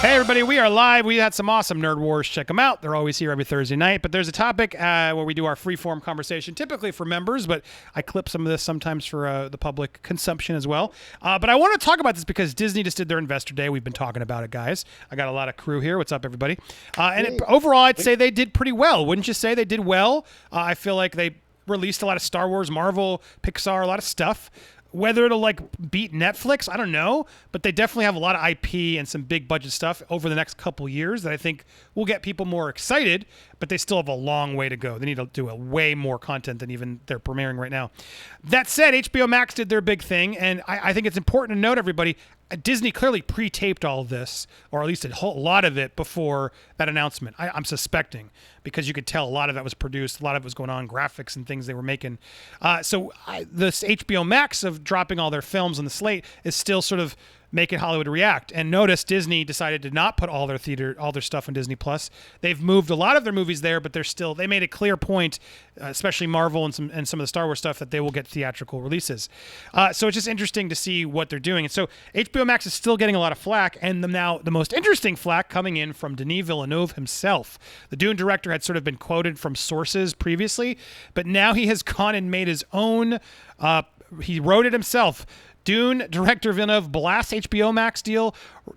Hey everybody, we are live. We had some awesome Nerd Wars. Check them out. They're always here every Thursday night. But there's a topic where we do our free-form conversation, typically for members, but I clip some of this sometimes for the public consumption as well. But I want to talk about this because Disney just did their Investor Day. We've been talking about it, guys. I got a lot of crew here. What's up, everybody? Overall, I'd say they did pretty well. Wouldn't you say they did well? I feel like they released a lot of Star Wars, Marvel, Pixar, a lot of stuff. Whether it'll beat Netflix, I don't know, but they definitely have a lot of IP and some big budget stuff over the next couple years that I think will get people more excited, but they still have a long way to go. They need to do way more content than even they're premiering right now. That said, HBO Max did their big thing, and I think it's important to note, everybody, Disney clearly pre-taped all of this, or at least a whole lot of it before that announcement. I'm suspecting, because you could tell a lot of that was produced, a lot of it was going on, graphics and things they were making. This HBO Max of dropping all their films on the slate is still sort of making Hollywood react. And notice Disney decided to not put all their stuff on Disney Plus. They've moved a lot of their movies there, but they made a clear point, especially Marvel and some of the Star Wars stuff, that they will get theatrical releases. So it's just interesting to see what they're doing. And so HBO Max is still getting a lot of flack, and now the most interesting flack coming in from Denis Villeneuve himself. The Dune director had sort of been quoted from sources previously, but now he has gone and made his own. He wrote it himself. Dune director Villeneuve blasts HBO Max deal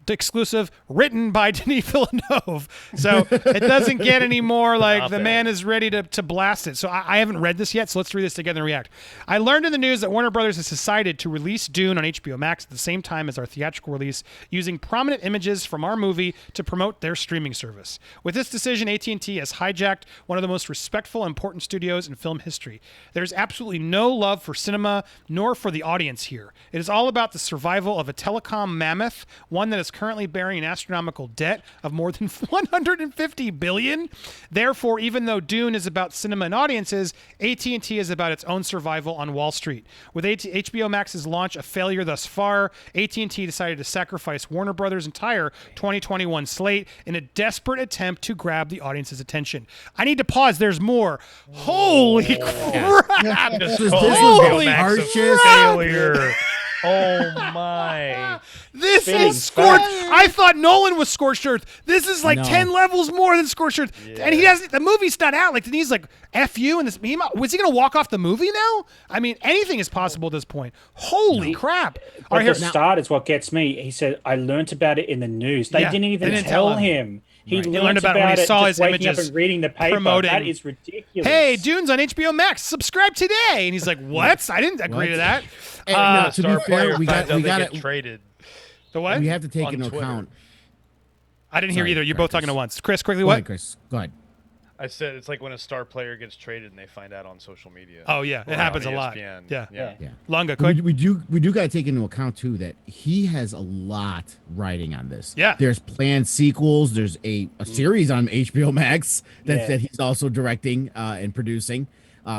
exclusive, written by Denis Villeneuve. So it doesn't get any more like the man is ready to blast it. So I haven't read this yet, so let's read this together and react. I learned in the news that Warner Brothers has decided to release Dune on HBO Max at the same time as our theatrical release, using prominent images from our movie to promote their streaming service. With this decision, at&T has hijacked one of the most respectful and important studios in film history. There's absolutely no love for cinema nor for the audience here. It is all about the survival of a telecom mammoth, one that is currently bearing an astronomical debt of more than $150 billion. Therefore, even though Dune is about cinema and audiences, at&T is about its own survival on Wall Street. With HBO Max's launch a failure thus far, at&T decided to sacrifice Warner Brothers' entire 2021 slate in a desperate attempt to grab the audience's attention. I need to pause. There's more. Holy crap! This was the harshest failure. Oh my. This is scorched. I thought Nolan was scorched earth. This is 10 levels more than scorched earth. Yeah. And the movie's not out. He's like, F you. And was he going to walk off the movie now? I mean, anything is possible at this point. Holy crap. But the start is what gets me. He said, I learned about it in the news. They didn't even tell him. He learned about it when he saw his images up and reading the paper. Promoting. That is ridiculous. Hey, Dune's on HBO Max. Subscribe today. And he's like, what? I didn't agree to that. No, to be fair, we got it traded. The what? We have to take into account. I didn't hear either. You're both talking at once. Chris, quickly, Go what? ahead, Chris. Go ahead. I said it's like when a star player gets traded and they find out on social media. Oh yeah, it happens a lot. Yeah. Lunga, quick. We do got to take into account too that he has a lot writing on this. Yeah. There's planned sequels. There's a series on HBO Max that he's also directing and producing.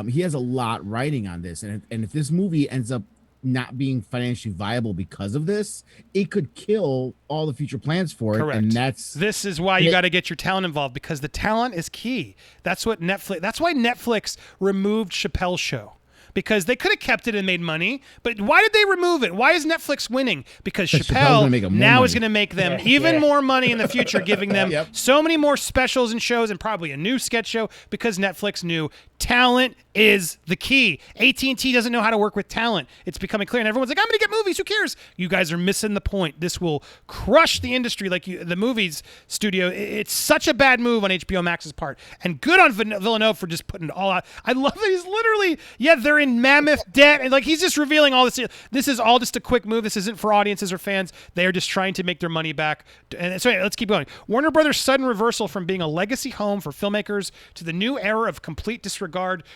He has a lot writing on this, and if this movie ends up not being financially viable because of this, it could kill all the future plans for it. Correct. And this is why you got to get your talent involved, because the talent is key. That's why Netflix removed Chappelle's Show. Because they could have kept it and made money, but why did they remove it? Why is Netflix winning? Because Chappelle now is going to make them even more money in the future, giving them so many more specials and shows, and probably a new sketch show, because Netflix knew talent is the key. at&T doesn't know how to work with talent. It's becoming clear, and everyone's like, I'm going to get movies. Who cares? You guys are missing the point. This will crush the industry the movies studio. It's such a bad move on HBO Max's part, and good on Villeneuve for just putting it all out. I love that he's literally, they're in mammoth debt, and he's just revealing all this. This is all just a quick move. This isn't for audiences or fans. They are just trying to make their money back. And so let's keep going. Warner Brothers' sudden reversal from being a legacy home for filmmakers to the new era of complete disregard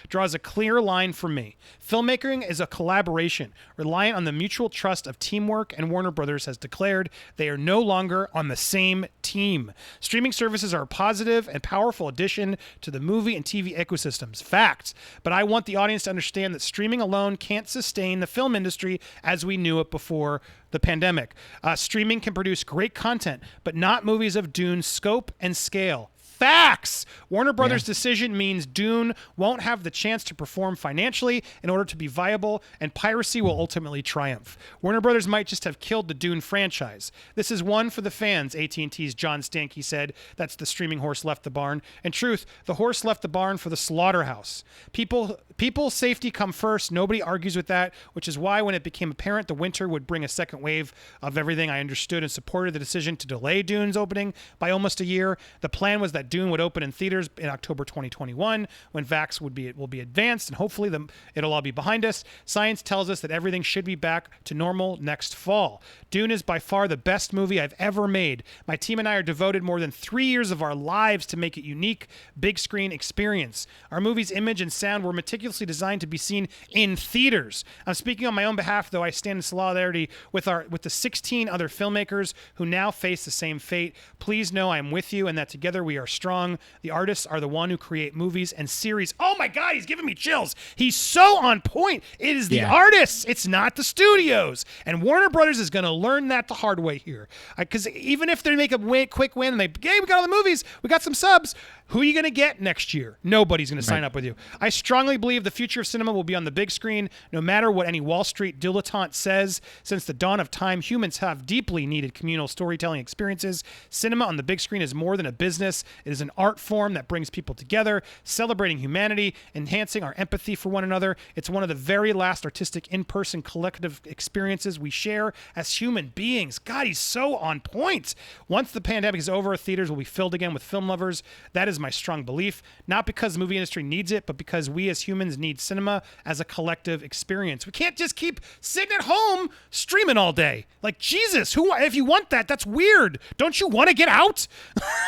draws a clear line for me. Filmmaking is a collaboration reliant on the mutual trust of teamwork, and Warner Brothers has declared they are no longer on the same team. Streaming services are a positive and powerful addition to the movie and TV ecosystems. Facts. But I want the audience to understand that streaming alone can't sustain the film industry as we knew it before the pandemic. Streaming can produce great content, but not movies of Dune's scope and scale. facts. Warner Brothers' decision means Dune won't have the chance to perform financially in order to be viable, and piracy will ultimately triumph. Warner Brothers might just have killed the Dune franchise. This is one for the fans, AT&T's John Stankey said. That's the streaming horse left the barn. In truth, the horse left the barn for the slaughterhouse. People's safety come first. Nobody argues with that, which is why when it became apparent the winter would bring a second wave of everything, I understood and supported the decision to delay Dune's opening by almost a year. The plan was that Dune would open in theaters in October 2021 when vax will be advanced, and hopefully it'll all be behind us. Science tells us that everything should be back to normal next fall. Dune is by far the best movie I've ever made. My team and I are devoted more than 3 years of our lives to make it unique, big screen experience. Our movie's image and sound were meticulously designed to be seen in theaters. I'm speaking on my own behalf, though I stand in solidarity with the 16 other filmmakers who now face the same fate. Please know I am with you and that together we are strong. The artists are the one who create movies and series. Oh my God, he's giving me chills. He's so on point. It is the artists. It's not the studios. And Warner Brothers is going to learn that the hard way here. Because even if they make a quick win and we got all the movies, we got some subs, who are you going to get next year? Nobody's going to sign up with you. I strongly believe the future of cinema will be on the big screen, no matter what any Wall Street dilettante says. Since the dawn of time, humans have deeply needed communal storytelling experiences. Cinema on the big screen is more than a business. It is an art form that brings people together, celebrating humanity, enhancing our empathy for one another. It's one of the very last artistic in-person collective experiences we share as human beings. God, he's so on point. Once the pandemic is over, theaters will be filled again with film lovers. That is my strong belief, not because the movie industry needs it, but because we as humans need cinema as a collective experience. We can't just keep sitting at home streaming all day. Like, Jesus, if you want that, that's weird. Don't you want to get out?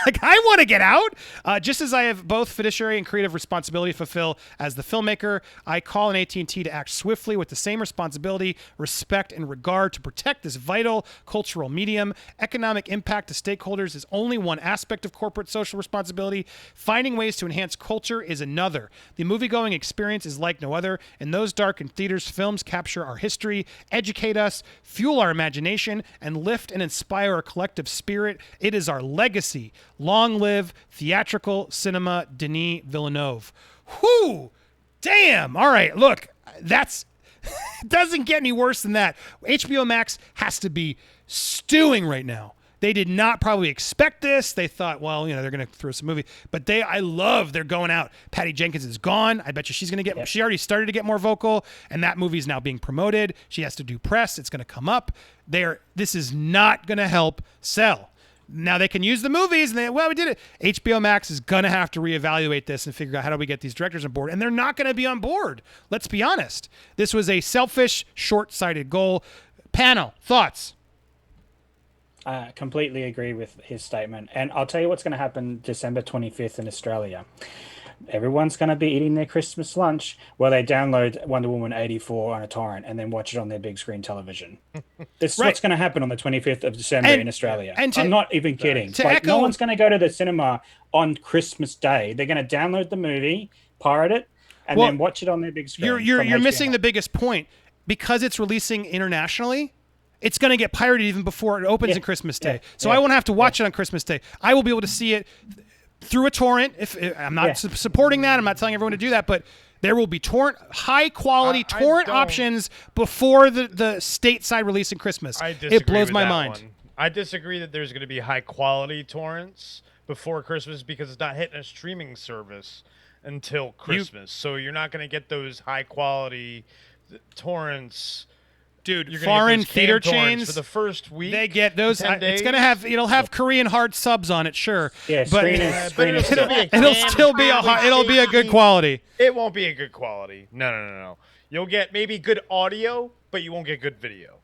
Like, I want to get out. Just as I have both fiduciary and creative responsibility to fulfill as the filmmaker, I call on AT&T to act swiftly with the same responsibility, respect, and regard to protect this vital cultural medium. Economic impact to stakeholders is only one aspect of corporate social responsibility. Finding ways to enhance culture is another. The movie-going experience is like no other. In those darkened theaters, films capture our history, educate us, fuel our imagination, and lift and inspire our collective spirit. It is our legacy. Long live theatrical cinema, Denis Villeneuve. Whew! Damn! All right, look, that's... doesn't get any worse than that. HBO Max has to be stewing right now. They did not probably expect this. They thought, well, they're going to throw some movie. But I love they're going out. Patty Jenkins is gone. I bet you she's going to get, she already started to get more vocal, and that movie is now being promoted. She has to do press. It's going to come up. This is not going to help sell. Now they can use the movies, and we did it. HBO Max is going to have to reevaluate this and figure out how do we get these directors on board. And they're not going to be on board. Let's be honest. This was a selfish, short-sighted goal. Panel, thoughts? I completely agree with his statement. And I'll tell you what's going to happen December 25th in Australia. Everyone's going to be eating their Christmas lunch while they download Wonder Woman 84 on a torrent and then watch it on their big screen television. This is what's going to happen on the 25th of December in Australia. I'm not even kidding. No one's going to go to the cinema on Christmas Day. They're going to download the movie, pirate it, and then watch it on their big screen. You're missing the biggest point. Because it's releasing internationally, it's going to get pirated even before it opens on Christmas Day. So I won't have to watch it on Christmas Day. I will be able to see it through a torrent. If I'm not supporting that, I'm not telling everyone to do that, but there will be high quality torrent options before the stateside release in Christmas. It blows my mind. I disagree that there's going to be high quality torrents before Christmas because it's not hitting a streaming service until Christmas. So you're not going to get those high quality torrents. Dude, foreign theater chains for the first week. They get those. It'll have Korean hard subs on it, sure. Yeah, but it'll be a good quality. It won't be a good quality. No. You'll get maybe good audio, but you won't get good video.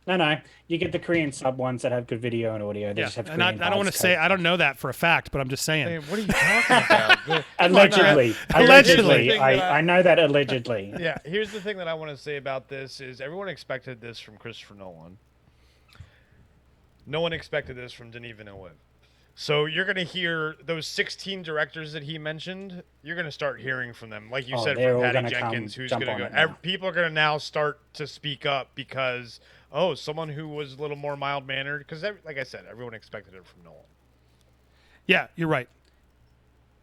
No. You get the Korean sub ones that have good video and audio. They just have Korean I don't want to say. I don't know that for a fact, but I'm just saying. Hey, what are you talking about? Allegedly. I know that allegedly. Yeah. Here's the thing that I want to say about this is everyone expected this from Christopher Nolan. No one expected this from Denis Villeneuve. So you're going to hear those 16 directors that he mentioned. You're going to start hearing from them, like you said, from Patty Jenkins, who's going to go. People are going to now start to speak up because someone who was a little more mild mannered. Because, like I said, everyone expected it from Nolan. Yeah, you're right.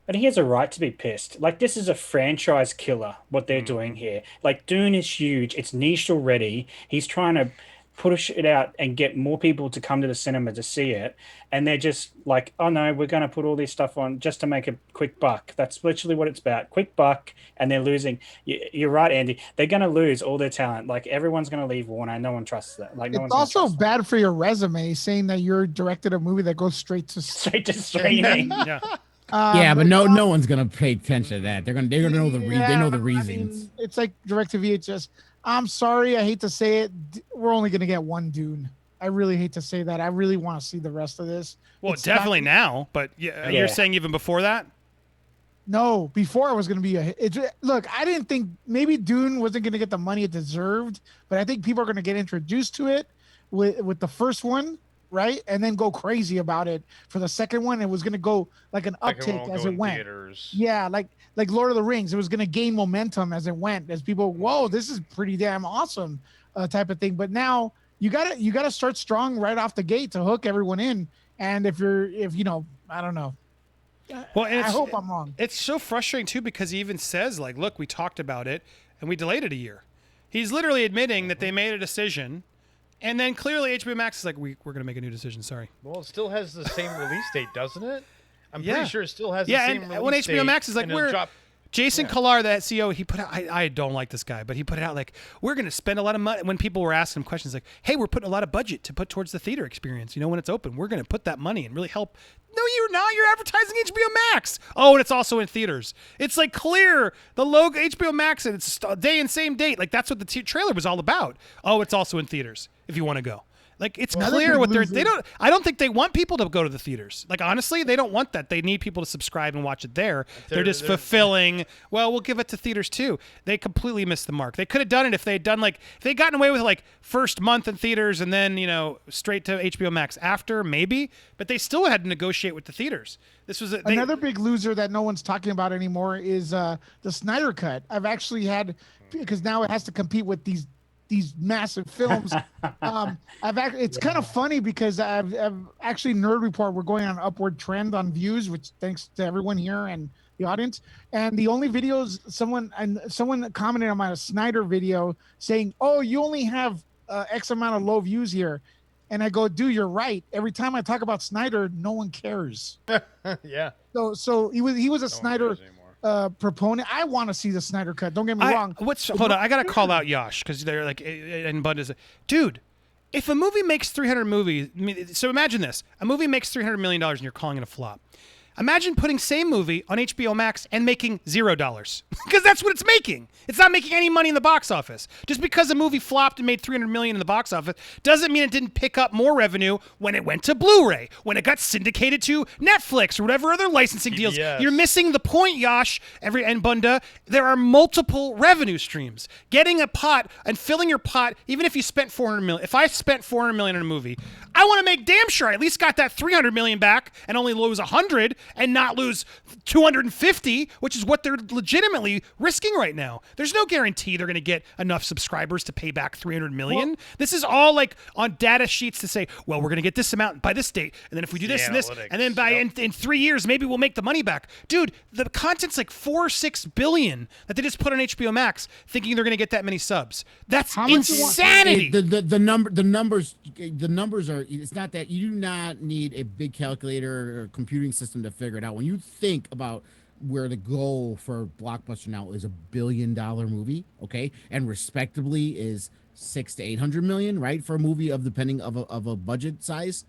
But he has a right to be pissed. Like, this is a franchise killer, what they're doing here. Like, Dune is huge. It's niche already. He's trying to push it out and get more people to come to the cinema to see it. And they're just like, oh no, we're going to put all this stuff on just to make a quick buck. That's literally what it's about. Quick buck. And they're losing. You're right, Andy. They're going to lose all their talent. Like, everyone's going to leave Warner. No one trusts that. Like, no it's also bad for your resume saying that you're directed a movie that goes straight to streaming. Yeah. Yeah, but no one's gonna pay attention to that. They're gonna know they know the reasons. I mean, it's like direct to VHS. I'm sorry, I hate to say it. We're only gonna get one Dune. I really hate to say that. I really want to see the rest of this. Well, it's definitely now, but you're saying even before that? No, before it was going to be look, I didn't think maybe Dune wasn't going to get the money it deserved, but I think people are going to get introduced to it with the first one, right? And then go crazy about it for the second one. It was going to go like an uptick as it went. Theaters. Yeah, like Lord of the Rings. It was going to gain momentum as it went, as people, whoa, this is pretty damn awesome type of thing. But now you gotta start strong right off the gate to hook everyone in. And if I don't know. Well, and I hope I'm wrong. It's so frustrating too because he even says like, "Look, we talked about it and we delayed it a year." He's literally admitting that they made a decision, and then clearly HBO Max is like, "We're going to make a new decision." Sorry. Well, it still has the same release date, doesn't it? I'm pretty sure it still has the same release date. Yeah, and when HBO Max is like, Jason Kilar, that CEO, he put out, I don't like this guy, but he put it out like, we're going to spend a lot of money. When people were asking him questions like, hey, we're putting a lot of budget to put towards the theater experience. When it's open, we're going to put that money and really help. No, you're not. You're advertising HBO Max. Oh, and it's also in theaters. It's like clear. The logo, HBO Max, and it's day and same date. Like that's what the trailer was all about. Oh, it's also in theaters if you want to go. Like it's clear what they don't. I don't think they want people to go to the theaters. Like honestly, they don't want that. They need people to subscribe and watch it there. They're just fulfilling. Well, we'll give it to theaters too. They completely missed the mark. They could have done it if they'd done if they'd gotten away with like first month in theaters and then straight to HBO Max after maybe. But they still had to negotiate with the theaters. This was another big loser that no one's talking about anymore is the Snyder Cut. I've actually had because now it has to compete with these massive films. It's kind of funny because I've actually Nerd Report, we're going on an upward trend on views, which thanks to everyone here and the audience. And the only videos someone commented on my Snyder video saying, "Oh, you only have X amount of low views here." And I go, "Dude, you're right. Every time I talk about Snyder, no one cares." Yeah. So he was a Snyder proponent. I want to see the Snyder Cut. Don't get me wrong. Hold on, I gotta call out Yash because they're like, and Bud is, dude. If a movie makes 300 so imagine this: a movie makes $300 million and you're calling it a flop. Imagine putting same movie on HBO Max and making $0 because that's what it's making. It's not making any money in the box office. Just because a movie flopped and made $300 million in the box office doesn't mean it didn't pick up more revenue when it went to Blu-ray, when it got syndicated to Netflix or whatever other licensing deals. Yes. You're missing the point, Yash and Bunda. There are multiple revenue streams. Getting a pot and filling your pot, even if you spent $400 million. If I spent $400 million in a movie, I want to make damn sure I at least got that $300 million back and only lose $100 and not lose $250, which is what they're legitimately risking right now. There's no guarantee they're going to get enough subscribers to pay back $300 million. Well, this is all like on data sheets to say, well, we're going to get this amount by this date, and then if we do this and this, and then by in 3 years, maybe we'll make the money back. Dude, the content's like $4-6 billion that they just put on HBO Max, thinking they're going to get that many subs. That's insanity. The numbers are. It's not that you do not need a big calculator or computing system to figure it out. When you think about where the goal for Blockbuster now is $1 billion movie, okay, and respectively is 600 to 800 million, right, for a movie of a budget size,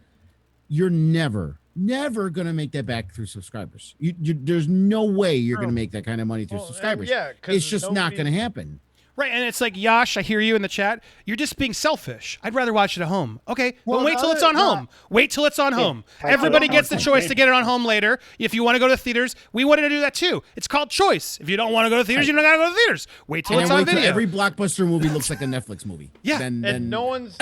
you're never gonna make that back through subscribers. There's no way you're gonna make that kind of money through subscribers. It's just not gonna happen. Right, and it's like, Yash, I hear you in the chat. You're just being selfish. I'd rather watch it at home. Okay, well wait till it's on home. Wait till it's on home. Everybody gets the choice to get it on home later. If you want to go to the theaters, we wanted to do that too. It's called choice. If you don't want to go to the theaters, you don't got to go to the theaters. Wait till it's on video. Every Blockbuster movie looks like a Netflix movie. Yeah. And no one's...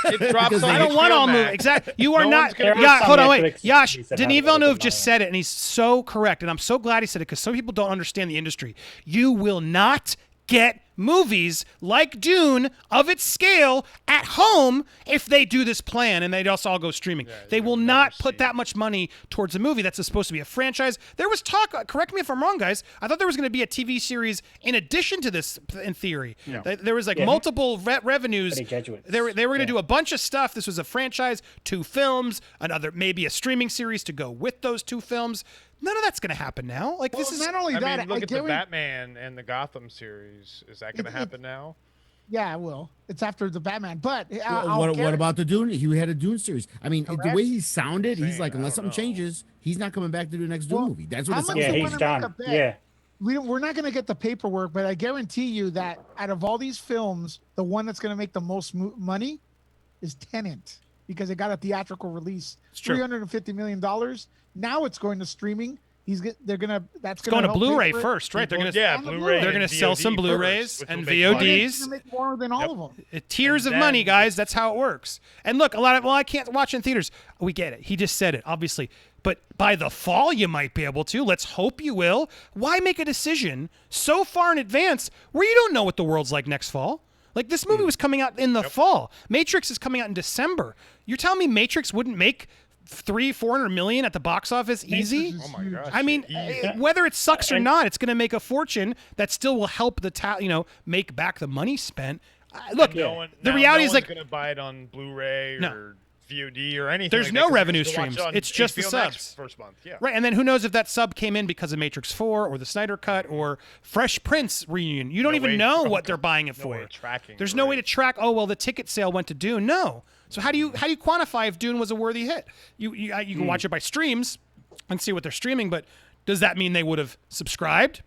It drops on I don't want all movies. Exactly. You are not... Hold on, wait. Yash, Denis Villeneuve just said it, and he's so correct, and I'm so glad he said it because some people don't understand the industry. You will not get movies like Dune of its scale at home if they do this plan and they'd also all go streaming. They will not put that much money towards a movie that's supposed to be a franchise. There was talk, correct me if I'm wrong, guys, I thought there was going to be a TV series in addition to this in theory. No. There was like multiple revenues. They were going to do a bunch of stuff. This was a franchise, 2 films, another maybe a streaming series to go with those 2 films. None of that's going to happen now. Like this is not only that. I mean, look at the Batman and the Gotham series. Is that going to happen now? Yeah, it will. It's after the Batman. But what about the Dune? He had a Dune series. I mean, the way he sounded, he's like, unless something changes, he's not coming back to do the next Dune movie. That's what it sounds like. Yeah, he's done. Yeah. We're not going to get the paperwork, but I guarantee you that out of all these films, the one that's going to make the most money is Tenet, because it got a theatrical release. It's $350 million. Now it's going to streaming. That's going to Blu-ray first, right? They're going to Blu-ray. They're going to sell some Blu-rays and VODs. Make more than all of them. Tiers of money, guys. That's how it works. And look, I can't watch in theaters. We get it. He just said it, obviously. But by the fall, you might be able to. Let's hope you will. Why make a decision so far in advance where you don't know what the world's like next fall? Like, this movie was coming out in the fall. Matrix is coming out in December. You're telling me Matrix wouldn't make $300-400 million at the box office easy? Oh my gosh! I mean, whether it sucks or not, it's going to make a fortune that still will help make back the money spent. Look, the reality is like going to buy it on Blu-ray or VOD or anything. There's no revenue streams. It's just the subs. First month, right. And then who knows if that sub came in because of Matrix 4 or the Snyder Cut or Fresh Prince reunion. You don't even know what they're buying it for. There's no way to track. Oh well, the ticket sale went to Dune. No. So how do you quantify if Dune was a worthy hit? You can watch it by streams and see what they're streaming, but does that mean they would have subscribed?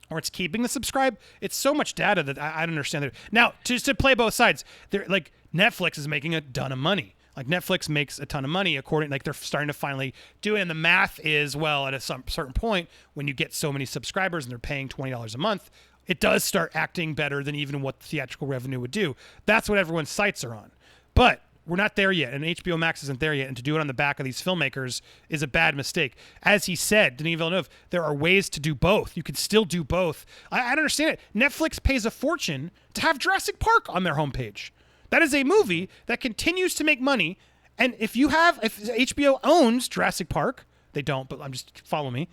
Or it's keeping the subscribe? It's so much data that I don't understand it. Now, just to play both sides, like Netflix is making a ton of money. Like Netflix makes a ton of money they're starting to finally do it. And the math is, well, at a certain point, when you get so many subscribers and they're paying $20 a month, it does start acting better than even what theatrical revenue would do. That's what everyone's sights are on. But we're not there yet, and HBO Max isn't there yet, and to do it on the back of these filmmakers is a bad mistake. As he said, Denis Villeneuve, there are ways to do both. You can still do both. I don't understand it. Netflix pays a fortune to have Jurassic Park on their homepage. That is a movie that continues to make money, and if HBO owns Jurassic Park, they don't, but follow me,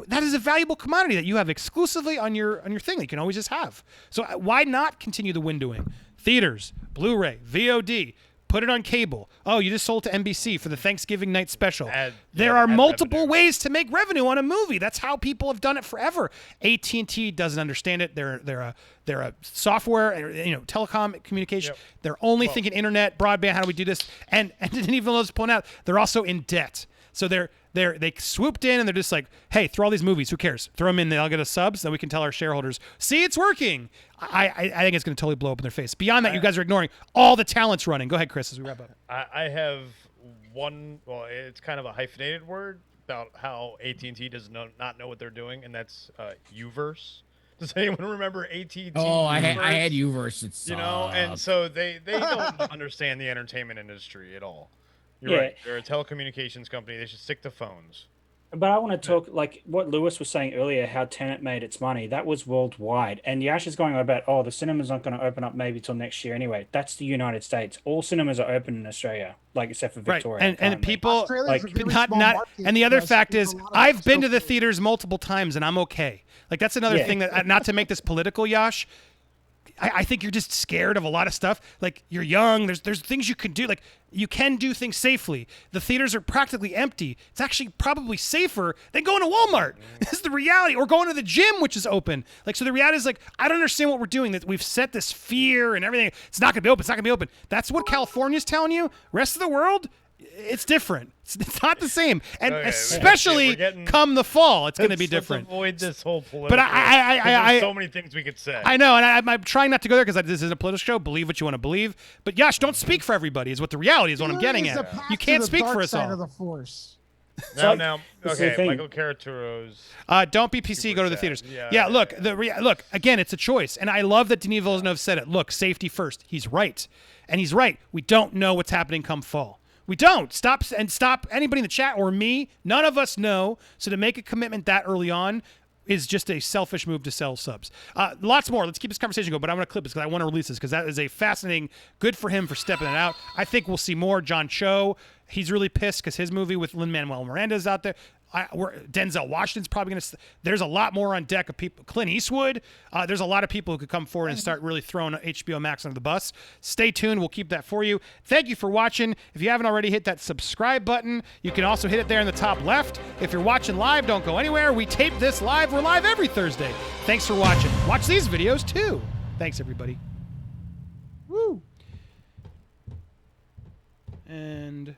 that is a valuable commodity that you have exclusively on your thing that you can always just have. So why not continue the windowing? Theaters, Blu-ray, VOD, put it on cable. Oh, you just sold to NBC for the Thanksgiving night special. There are multiple ways to make revenue on a movie. That's how people have done it forever. AT&T doesn't understand it. They're a software, telecom communication. Yep. They're only thinking internet, broadband. How do we do this? And Denis Villeneuve's pulling out. They're also in debt. So they swooped in and they're just like, hey, throw all these movies. Who cares? Throw them in. They'll get us subs. Then we can tell our shareholders, see, it's working. I think it's going to totally blow up in their face. Beyond that, you guys are ignoring all the talents running. Go ahead, Chris, as we wrap up. I have one. Well, it's kind of a hyphenated word about how AT&T does not know what they're doing, and that's Uverse. Does anyone remember AT&T? Oh, I had Uverse. It's and so they don't understand the entertainment industry at all. You're right. They're a telecommunications company. They should stick to phones. But I want to talk, like what Lewis was saying earlier, how Tenet made its money. That was worldwide. And Yash is going on about, the cinema's not going to open up maybe till next year anyway. That's the United States. All cinemas are open in Australia, like except for Victoria. Right. And people, and the other fact is, I've been to the theaters multiple times and I'm okay. Like that's another thing that, not to make this political, Yash, I think you're just scared of a lot of stuff. Like you're young. There's things you can do. Like you can do things safely. The theaters are practically empty. It's actually probably safer than going to Walmart. This is the reality. Or going to the gym, which is open. Like so, the reality is like I don't understand what we're doing. That we've set this fear and everything. It's not gonna be open. It's not gonna be open. That's what California's telling you. Rest of the world, it's different. It's not the same, and especially come the fall, it's going to be different. Avoid this whole political. But I so many things we could say. I know, and I'm trying not to go there because this is a political show. Believe what you want to believe, but Yash, don't speak for everybody. Is what the reality is. What I'm getting at. You can't speak for us all. Of the force. Now, okay, Michael Caraturo's. Don't be PC. Go to the theaters. Yeah. Look, look again. It's a choice, and I love that Denis Villeneuve said it. Look, safety first. He's right, and he's right. We don't know what's happening come fall. We don't. Stop anybody in the chat or me. None of us know. So to make a commitment that early on, is just a selfish move to sell subs. Lots more. Let's keep this conversation going, but I'm going to clip this because I want to release this because that is a fascinating, good for him for stepping it out. I think we'll see more. John Cho, he's really pissed because his movie with Lin-Manuel Miranda is out there. Denzel Washington's probably going to. There's a lot more on deck of people. Clint Eastwood. There's a lot of people who could come forward and start really throwing HBO Max under the bus. Stay tuned. We'll keep that for you. Thank you for watching. If you haven't already, hit that subscribe button. You can also hit it there in the top left. If you're watching live, don't go anywhere. We tape this live. We're live every Thursday. Thanks for watching. Watch these videos too. Thanks, everybody. Woo. And